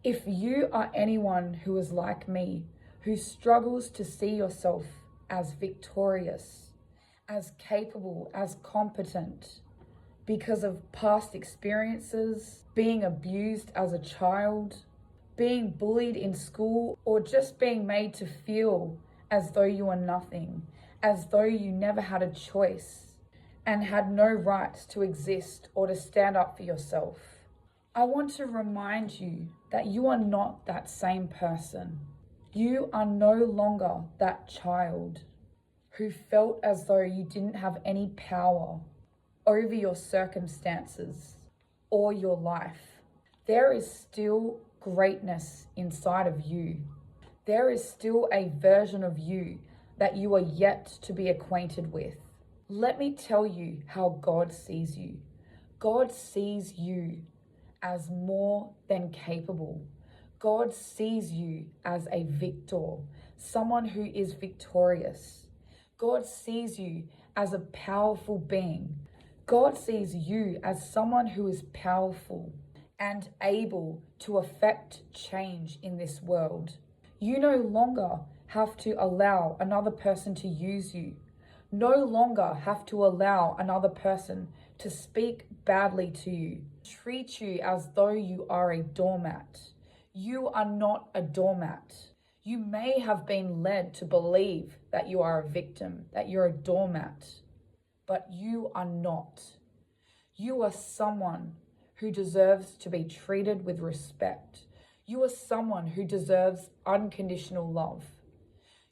If you are anyone who is like me, who struggles to see yourself as victorious, as capable, as competent, because of past experiences, being abused as a child, being bullied in school, or just being made to feel as though you are nothing, as though you never had a choice and had no right to exist or to stand up for yourself, I want to remind you that you are not that same person. You are no longer that child who felt as though you didn't have any power over your circumstances or your life. There is still greatness inside of you. There is still a version of you that you are yet to be acquainted with. Let me tell you how God sees you. God sees you as more than capable. God sees you as a victor, someone who is victorious. God sees you as a powerful being. God sees you as someone who is powerful and able to affect change in this world. You no longer have to allow another person to use you. No longer have to allow another person to speak badly to you, treat you as though you are a doormat. You are not a doormat. You may have been led to believe that you are a victim, that you're a doormat, but you are not. You are someone who deserves to be treated with respect. You are someone who deserves unconditional love.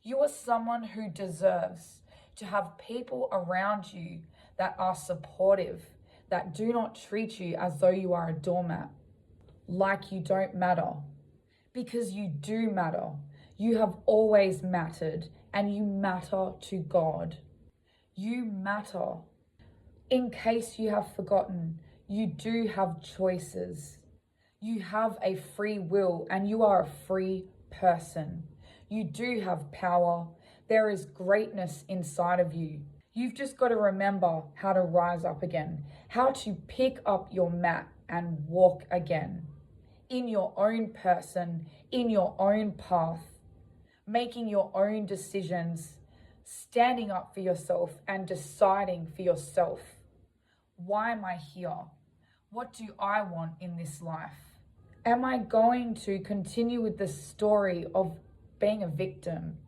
You are someone who deserves to have people around you that are supportive, that do not treat you as though you are a doormat, like you don't matter, because you do matter. You have always mattered, and you matter to God. You matter. In case you have forgotten, you do have choices. You have a free will, and you are a free person. You do have power. There is greatness inside of you. You've just got to remember how to rise up again, how to pick up your mat and walk again in your own person, in your own path, making your own decisions, standing up for yourself and deciding for yourself. Why am I here? What do I want in this life? Am I going to continue with the story of being a victim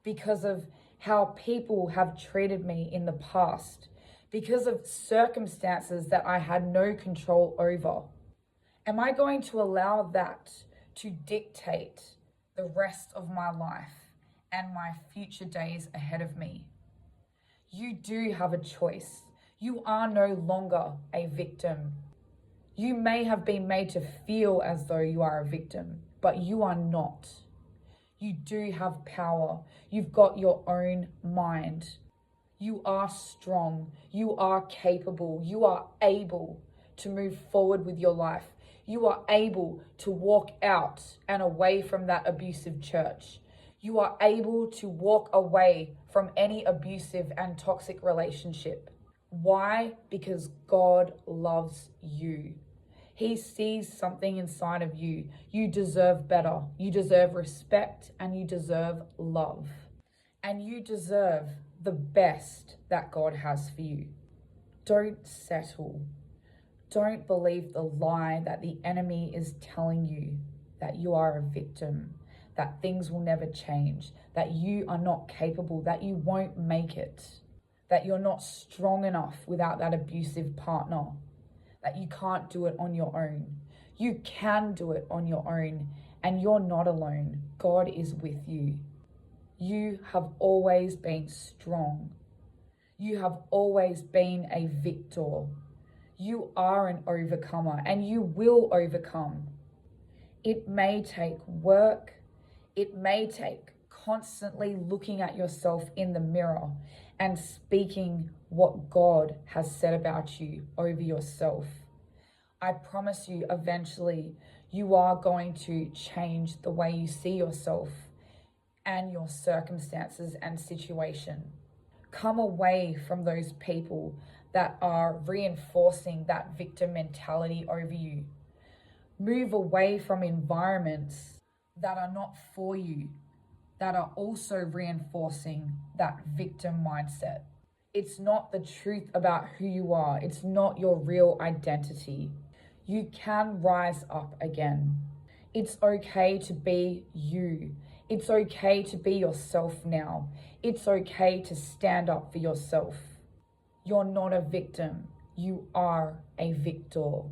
because of how people have treated me in the past, because of circumstances that I had no control over? Am I going to allow that to dictate the rest of my life and my future days ahead of me? You do have a choice. You are no longer a victim. You may have been made to feel as though you are a victim, but you are not. You do have power. You've got your own mind. You are strong. You are capable. You are able to move forward with your life. You are able to walk out and away from that abusive church. You are able to walk away from any abusive and toxic relationship. Why? Because God loves you. He sees something inside of you. You deserve better. You deserve respect, and you deserve love. And you deserve the best that God has for you. Don't settle. Don't believe the lie that the enemy is telling you, that you are a victim, that things will never change, that you are not capable, that you won't make it, that you're not strong enough without that abusive partner, that you can't do it on your own. You can do it on your own, and you're not alone. God is with you. You have always been strong. You have always been a victor. You are an overcomer, and you will overcome. It may take work. It may take constantly looking at yourself in the mirror and speaking what God has said about you over yourself. I promise you, eventually, you are going to change the way you see yourself and your circumstances and situation. Come away from those people that are reinforcing that victim mentality over you. Move away from environments that are not for you, that are also reinforcing that victim mindset. It's not the truth about who you are. It's not your real identity. You can rise up again. It's okay to be you. It's okay to be yourself now. It's okay to stand up for yourself. You're not a victim. You are a victor.